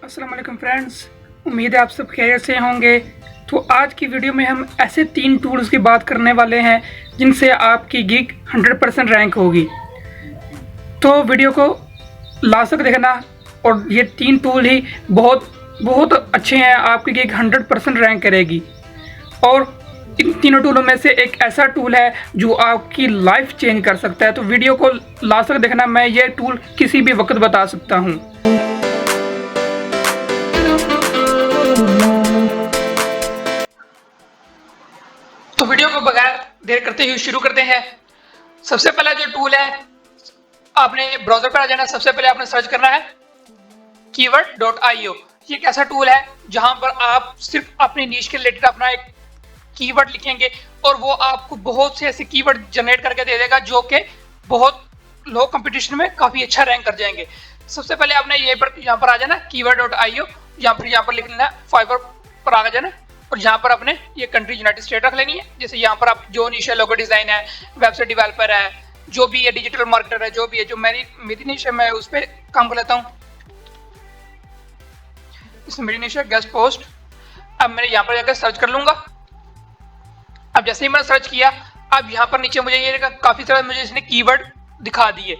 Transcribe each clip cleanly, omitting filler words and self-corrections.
अस्सलाम वालेकुम फ्रेंड्स, उम्मीद है आप सब खैरियत से होंगे। तो आज की वीडियो में हम ऐसे 3 टूल्स की बात करने वाले हैं जिनसे आपकी गिग 100% रैंक होगी। तो वीडियो को लास्ट तक देखना, और ये 3 टूल ही बहुत बहुत अच्छे हैं, आपकी गिग 100% रैंक करेगी। और इन तीनों टूलों में से एक ऐसा टूल है जो आपकी लाइफ चेंज कर सकता है। तो वीडियो को लास्ट तक देखना, मैं ये टूल किसी भी वक्त बता सकता हूँ। तो वीडियो को बगैर देर करते हुए शुरू करते हैं। सबसे पहला जो टूल है, आपने ब्राउजर पर आ जाना। सबसे पहले आपने सर्च करना है keyword.io। ये एक ऐसा टूल है जहां पर आप सिर्फ अपनी नीश के रिलेटेड अपना एक कीवर्ड लिखेंगे और वो आपको बहुत से ऐसे कीवर्ड जनरेट करके दे देगा जो कि बहुत लो कंपटीशन में काफी अच्छा रैंक कर जाएंगे। सबसे पहले आपने यहाँ पर आ जाना keyword.io। यहाँ पर लिख लेना फाइवर पर आ जाना, और यहाँ पर अपने ये कंट्री यूनाइटेड स्टेट रख लेनी है। जैसे यहाँ पर आप जो निश है, लोगो डिजाइन है, वेबसाइट डेवलपर है, जो भी है डिजिटल मार्केटर है, जो भी है, जो मेरी निश है मैं उस पर काम कर लेता हूँ। इसमें मेरी निश है गेस्ट पोस्ट। अब मैं यहाँ पर जाकर सर्च कर लूंगा। अब जैसे ही मैंने सर्च किया, अब यहाँ पर नीचे मुझे ये काफी सारे मुझे इसने कीवर्ड दिखा दिए।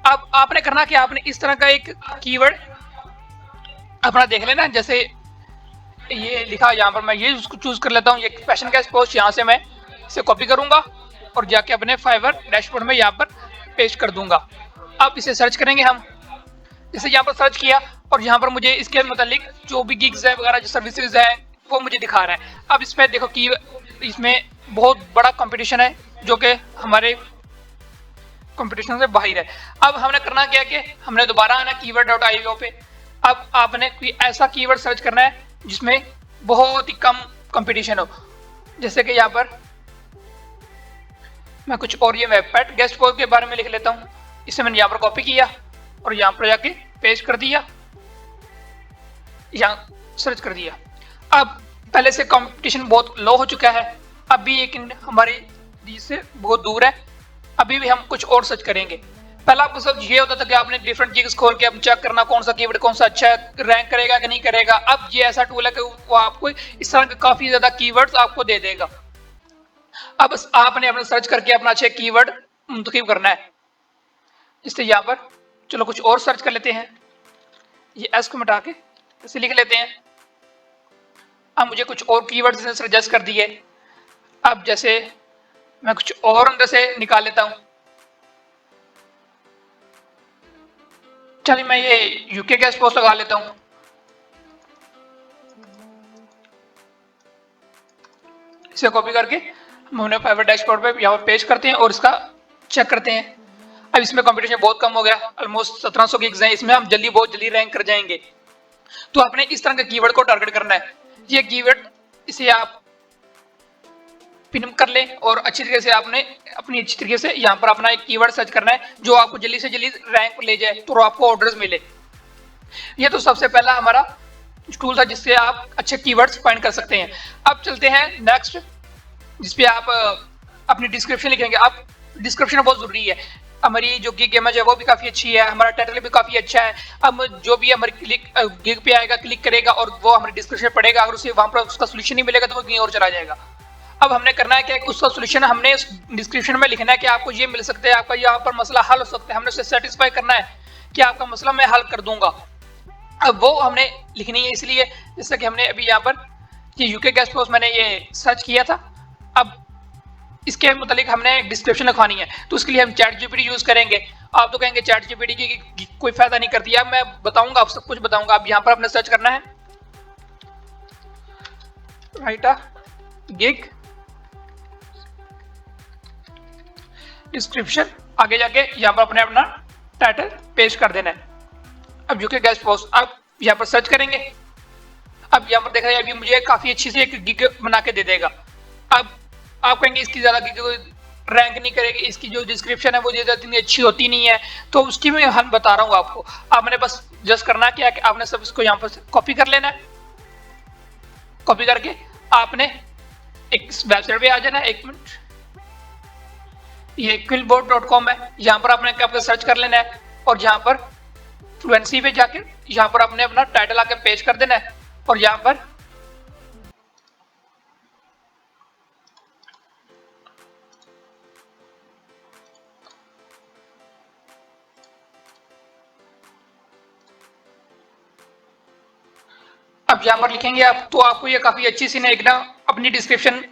अब आपने करना कि आपने इस तरह का एक कीवर्ड अपना देख लेना। जैसे ये लिखा, यहाँ पर मैं ये उसको चूज कर लेता हूँ, ये फैशन गेस्ट पोस्ट। यहाँ से मैं इसे कॉपी करूंगा और जाके अपने फाइवर डैशबोर्ड में यहाँ पर पेस्ट कर दूंगा। अब इसे सर्च करेंगे हम। जैसे यहाँ पर सर्च किया और यहाँ पर मुझे इसके मुतालिक जो भी गिग्स है वगैरह, जो सर्विसेज है, वो मुझे दिखा रहा है। अब इसमें देखो कि इसमें बहुत बड़ा कंपटीशन है जो कि हमारे कंपटीशन से बाहर है। अब हमने करना क्या कि हमने दोबारा आना keyword.io पे। अब आपने कोई ऐसा कीवर्ड सर्च करना है जिसमें बहुत ही कम कंपटीशन हो। जैसे कि यहाँ पर मैं कुछ और ये वेबसाइट गेस्ट पोस्ट के बारे में लिख लेता हूँ। इसे मैंने यहाँ पर कॉपी किया और यहाँ पर जाके पेस्ट कर दिया, यहाँ सर्च कर दिया। अब पहले से कंपटीशन बहुत लो हो चुका है, अभी लेकिन हमारी से बहुत दूर है। अभी भी हम कुछ और सर्च करेंगे। पहला आपको सब ये होता था कि आपने डिफरेंट गिग्स खोल के अब चेक करना कौन सा कीवर्ड कौन सा अच्छा है, रैंक करेगा कि नहीं करेगा। अब ये ऐसा टूल है कि वो आपको इस तरह के काफी ज्यादा कीवर्ड्स आपको दे देगा। अब आपने अपना सर्च करके अपना अच्छा कीवर्ड मुंतखब करना है। इससे यहाँ पर चलो कुछ और सर्च कर लेते हैं। ये एस को मिटा के इसे लिख लेते हैं। अब मुझे कुछ और कीवर्ड्स ने सजेस्ट कर दिए। अब जैसे मैं कुछ और अंदर से निकाल लेता हूं। चलिए मैं ये यूके गेस्ट पोस्ट लगा लेता हूं। इसे कॉपी करके हम उन्हें फाइवर डैशबोर्ड पे यहाँ पर पेस्ट करते हैं और इसका चेक करते हैं। अब इसमें कंपटीशन बहुत कम हो गया, ऑलमोस्ट 1700 गिग्स हैं। इसमें हम बहुत जल्दी रैंक कर जाएंगे। तो आपने इस तरह के कीवर्ड को टारगेट करना है। ये कीवर्ड इसे आप पिन कर ले और अच्छी तरीके से आपने अपनी अच्छी तरीके से यहाँ पर अपना एक कीवर्ड सर्च करना है जो आपको जल्दी से जल्दी रैंक ले जाए, तो आपको ऑर्डर्स मिले। ये तो सबसे पहला हमारा टूल था जिससे आप अच्छे कीवर्ड्स फाइंड कर सकते हैं। अब चलते हैं नेक्स्ट, जिसपे आप अपनी डिस्क्रिप्शन लिखेंगे। अब डिस्क्रिप्शन बहुत जरूरी है। हमारी जो गिग इमेज है वो भी काफी अच्छी है, हमारा टाइटल भी काफी अच्छा है। अब जो भी हमारी गिग पे आएगा, क्लिक करेगा और वो हमारी डिस्क्रिप्शन पढ़ेगा, अगर उसे वहां पर उसका सोल्यूशन नहीं मिलेगा तो वो कहीं और चला जाएगा। अब हमने करना है कि उसका सोल्यूशन हमने इस डिस्क्रिप्शन में लिखना है कि आपको ये मिल सकता है, आपका यहाँ पर मसला हल हो सकता है। हमने उसे सेटिस्फाई करना है कि आपका मसला मैं हल कर दूंगा। अब वो हमने लिखनी है, इसलिए जैसा कि हमने अभी यहाँ पर ये यूके गेस्ट पोस्ट मैंने ये सर्च किया था। अब इसके मुतालिक हमने एक डिस्क्रिप्शन लिखवानी है, तो उसके लिए हम चैट जीपीटी यूज करेंगे। आप तो कहेंगे चैट जीपीटी की कोई फायदा नहीं करती है। मैं बताऊंगा, आप सब कुछ बताऊंगा। अब यहाँ पर आपने सर्च करना है राइट अ गिग डिस्क्रिप्शन, आगे जाके यहाँ पर अपने अपना टाइटल पेस्ट कर देना है। अब यूके गेस्ट पोस्ट आप यहाँ पर सर्च करेंगे। अब यहाँ पर देख रहे हैं अभी मुझे काफी अच्छी से एक गिग बना के दे देगा। अब आप कहेंगे इसकी ज्यादा गिग रैंक नहीं करेगी, इसकी जो डिस्क्रिप्शन है वो ज्यादा इतनी अच्छी होती नहीं है, तो उसकी मैं हल बता रहा हूँ आपको। आपने बस जस्ट करना क्या है कि आपने सब इसको यहाँ पर कॉपी कर लेना है। कॉपी करके आपने एक वेबसाइट पे आ जाना है। 1 मिनट, ये quillboard.com है। यहाँ पर आपने क्या सर्च कर लेना है और यहाँ पर फ्लुएंसी पे जाके यहाँ पर आपने अपना टाइटल आके पेस्ट कर देना है और यहाँ पर अब यहाँ पर लिखेंगे आप तो आपको ये काफी अच्छी सी ना एक ना अपनी डिस्क्रिप्शन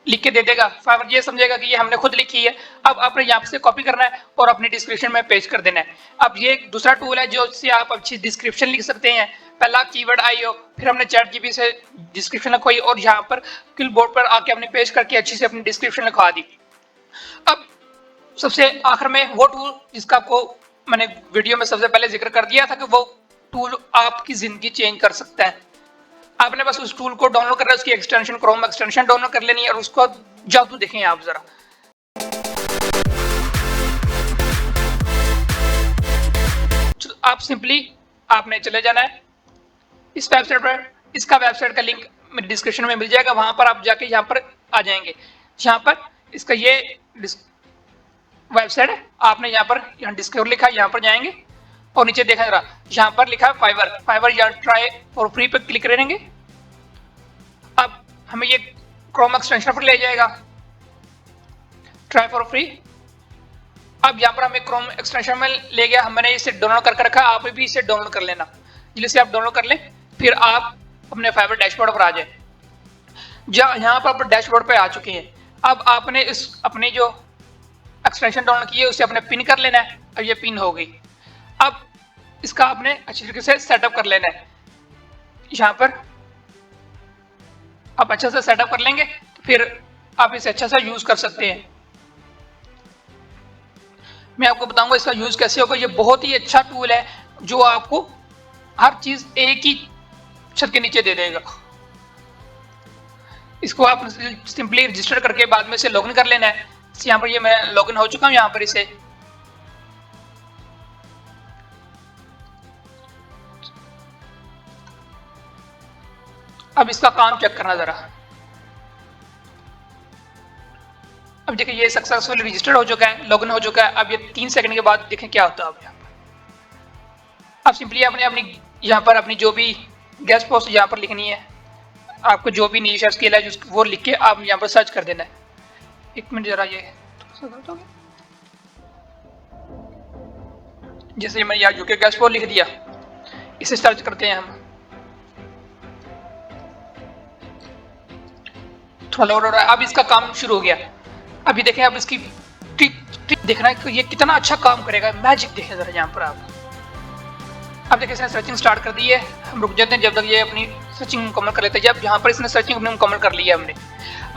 लिख के दे देगा। फाइवर ये समझेगा कि ये हमने खुद लिखी है। अब आपने यहाँ से कॉपी करना है और अपनी डिस्क्रिप्शन में पेस्ट कर देना है। अब ये एक दूसरा टूल है जो से आप अच्छी डिस्क्रिप्शन लिख सकते हैं। पहला कीवर्ड आईओ, फिर हमने चैट जीपीटी से डिस्क्रिप्शन लिखवाई और यहाँ पर क्लिपबोर्ड पर आके हमने पेस्ट करके अच्छी से अपनी डिस्क्रिप्शन लिखवा दी। अब सबसे आखिर में वो टूल जिसका आपको मैंने वीडियो में सबसे पहले जिक्र कर दिया था कि वो टूल आपकी जिंदगी चेंज कर सकता है। आपने बस उस टूल को डाउनलोड करना है, उसकी एक्सटेंशन क्रोम एक्सटेंशन डाउनलोड कर लेनी है और उसको जादू देखें आप जरा। आप सिंपली आपने चले जाना है इस वेबसाइट पर। इसका वेबसाइट का लिंक मेरी डिस्क्रिप्शन में मिल जाएगा, वहां पर आप जाके यहाँ पर आ जाएंगे। यहाँ पर इसका ये वेबसाइट है, आपने यहाँ पर डिस्कवर लिखा है, यहाँ पर जाएंगे और नीचे देखा जरा यहाँ पर लिखा है फाइवर। फाइवर या ट्राई फॉर फ्री पे क्लिक करेंगे। अब हमें ये क्रोम एक्सटेंशन पर ले जाएगा, ट्राई फॉर फ्री। अब यहाँ पर हमें क्रोम एक्सटेंशन में ले गया, हमने इसे डाउनलोड करके रखा, आप भी इसे डाउनलोड कर लेना। जिससे आप डाउनलोड कर लें फिर आप अपने फाइवर डैशबोर्ड पर आ जाए। यहाँ पर आप डैशबोर्ड पे आ चुके हैं। अब आपने इस अपनी जो एक्सटेंशन डाउनलोड की है उसे अपने पिन कर लेना है। अब ये पिन हो गई। अब इसका आपने अच्छी तरीके से सेटअप कर लेना है। यहाँ पर आप अच्छा से सेटअप कर लेंगे तो फिर आप इसे अच्छा सा यूज कर सकते हैं। मैं आपको बताऊंगा इसका यूज कैसे होगा। ये बहुत ही अच्छा टूल है जो आपको हर चीज एक ही छत के नीचे दे देगा। इसको आप सिंपली रजिस्टर करके बाद में इसे लॉगिन कर लेना है। यहाँ पर ये मैं लॉगिन हो चुका हूँ। यहाँ पर इसे अब इसका काम चेक करना जरा। अब देखिए ये सक्सेसफुल रजिस्टर हो चुका है, लॉगिन हो चुका है। अब ये 3 सेकंड के बाद देखें क्या होता है। अब यहाँ पर अब सिंपली आपने अपनी यहाँ पर अपनी जो भी गेस्ट पोस्ट यहाँ पर लिखनी है, आपको जो भी नीश स्किल है वो लिख के आप यहाँ पर सर्च कर देना है। 1 मिनट जरा, ये जैसे मैंने यहाँ यूके गेस्ट पोस्ट लिख दिया, इसे सर्च करते हैं हम। थोड़ा लोड हो रहा है। अब इसका काम शुरू हो गया। अभी देखें अब इसकी ट्रिक देखना है कि ये कितना अच्छा काम करेगा। मैजिक देखें जरा यहाँ पर आप। अब देखिए इसने सर्चिंग स्टार्ट कर दी है। हम रुक जाते हैं जब तक ये अपनी सर्चिंग मुकम्मल कर लेते हैं। जब यहाँ पर इसने सर्चिंग अपनी मुकम्मल कर लिया हमने,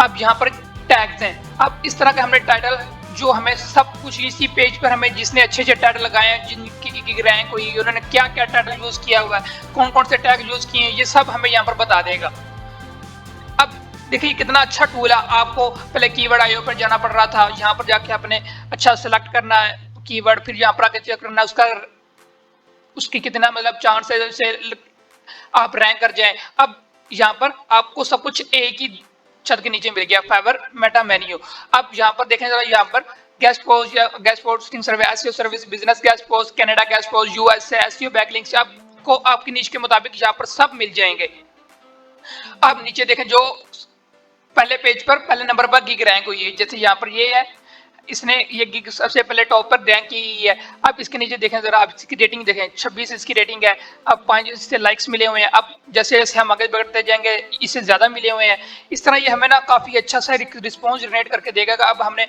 अब यहाँ पर टैग्स हैं। अब इस तरह के हमने टाइटल जो हमें सब कुछ इसी पेज पर हमें जिसने अच्छे अच्छे टाइटल लगाए हैं, जिनकी रैंक हुई, उन्होंने क्या क्या टाइटल यूज किया हुआ है, कौन कौन से टैग यूज किए हैं, ये सब हमें यहाँ पर बता देगा। अब देखिए कितना अच्छा टूल है। आपको पहले कीवर्ड आईओ पर जाना पड़ रहा था, यहाँ पर जाके आपने अच्छा सेलेक्ट करना है कीवर्ड, फिर यहाँ पर आके चेक करना उसकी कितना मतलब चांस से आप रैंक कर जाएं। अब यहाँ पर आपको सब कुछ एक ही छत के नीचे मिल गया, फाइवर मेटा मेन्यू। अब यहाँ पर देखें जरा, यहाँ पर गेस्ट पोस्ट या guest posting service, SEO service, business guest post, Canada guest post, USA, SEO backlinks, आपको आपकी नीच के मुताबिक यहाँ पर सब मिल जाएंगे। अब नीचे देखें जो पहले पेज पर पहले नंबर पर गिग रैंक हुई है, जैसे यहाँ पर ये है, इसने ये गिग सबसे पहले टॉप पर रैंक की है। अब इसके नीचे देखें जरा, आप इसकी रेटिंग देखें, 26 इसकी रेटिंग है। अब 5 इससे लाइक्स मिले हुए हैं। अब जैसे जैसे हम आगे बढ़ते जाएंगे इससे ज्यादा मिले हुए हैं। इस तरह ये हमें ना काफी अच्छा सा रिस्पॉन्स जनरेट करके देगा। अब हमने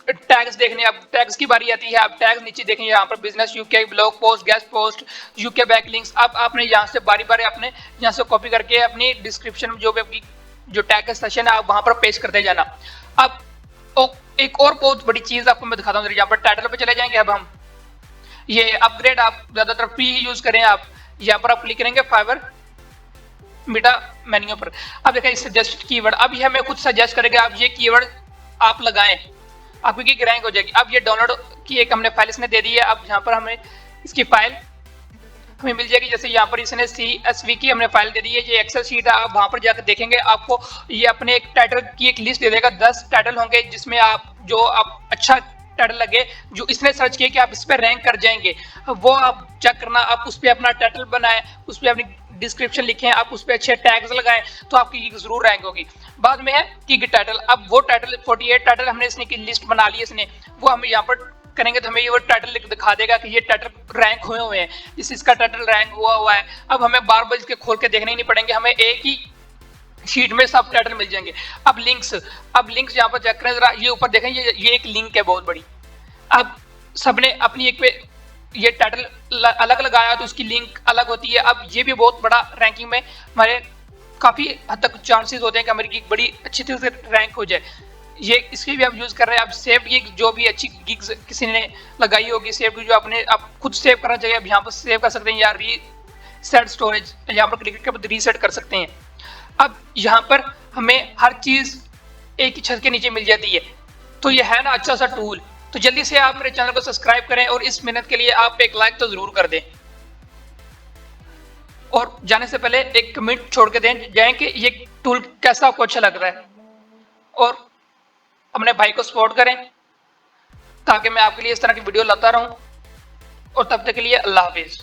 टैग्स देखने, अब टैग्स की बारी आती है। अब टैग्स नीचे देखें, यहाँ पर business UK, blog post, guest post, UK backlinks. अब आपने यहाँ से बारी बारी अपने यहाँ से कॉपी करके अपनी डिस्क्रिप्शन में जो टैग का सेशन है आप वहां पर पेस्ट करते जाना। अब एक और बहुत बड़ी चीज आपको मैं दिखाता हूँ। यहाँ पर टाइटल पे चले जाएंगे। अब हम ये अपग्रेड आप ज्यादातर फ्री ही यूज करें। आप यहाँ पर आप क्लिक करेंगे फाइवर मेटा मेन्यू पर। अब देखिए सजेस्ट कीवर्ड, अब ये हमें खुद सजेस्ट करेगा। अब ये कीवर्ड आप लगाएं, आपकी रैंक हो जाएगी। अब ये डाउनलोड की एक हमने फाइल इसने दे दी है। अब यहाँ पर हमें इसकी फाइल हमें मिल जाएगी। जैसे यहाँ पर इसने CSV की हमने फाइल दे दी है, ये एक्सेल शीट है। आप वहां पर जाकर देखेंगे, आपको ये अपने एक टाइटल की एक लिस्ट दे देगा। 10 टाइटल होंगे जिसमें आप जो आप अच्छा टाइटल लगे जो इसने सर्च किए कि आप इस पर रैंक कर जाएंगे, वो आप चेक करना। आप उस पर अपना टाइटल बनाएं, उस पर अपनी डिस्क्रिप्शन लिखें, आप उस पर अच्छे टैग्स लगाएं, तो आपकी गिग जरूर रैंक होगी। बाद में है गिग टाइटल। अब वो टाइटल 48 टाइटल हमने इसने की लिस्ट बना ली इसने, वो हम यहाँ पर करेंगे तो हमें ये वो टाइटल दिखा देगा कि ये टाइटल रैंक हुए हुए हैं, इसका टाइटल रैंक हुआ है। अब हमें बार बार इसके खोल के देखने ही नहीं पड़ेंगे, हमें एक ही शीट में सब टाइटल मिल जाएंगे। अब लिंक्स यहाँ पर चेक करें जरा, ये ऊपर देखें, ये एक लिंक है बहुत बड़ी। अब सबने अपनी एक पे ये टाइटल अलग लगाया तो उसकी लिंक अलग होती है। अब ये भी बहुत बड़ा रैंकिंग में हमारे काफी हद तक चांसेस होते हैं कि हमारी गिग बड़ी अच्छी तरह से रैंक हो जाए। ये इसके भी आप यूज कर रहे हैं। अब सेव गिग, जो भी अच्छी गिग्स किसी ने लगाई होगी, सेव गिग जो आपने आप खुद सेव करना चाहिए, अब यहाँ पर सेव कर सकते हैं, या रीसेट स्टोरेज यहाँ पर क्लिक करके रीसेट कर सकते हैं। अब यहाँ पर हमें हर चीज एक ही छत के नीचे मिल जाती है, तो ये है ना अच्छा सा टूल। तो जल्दी से आप मेरे चैनल को सब्सक्राइब करें और इस मेहनत के लिए आप एक लाइक तो जरूर कर दें, और जाने से पहले एक कमेंट छोड़ के दें जाएं कि ये टूल कैसा आपको अच्छा लग रहा है, और अपने भाई को सपोर्ट करें ताकि मैं आपके लिए इस तरह की वीडियो लाता रहूं। और तब तक के लिए अल्लाह हाफिज।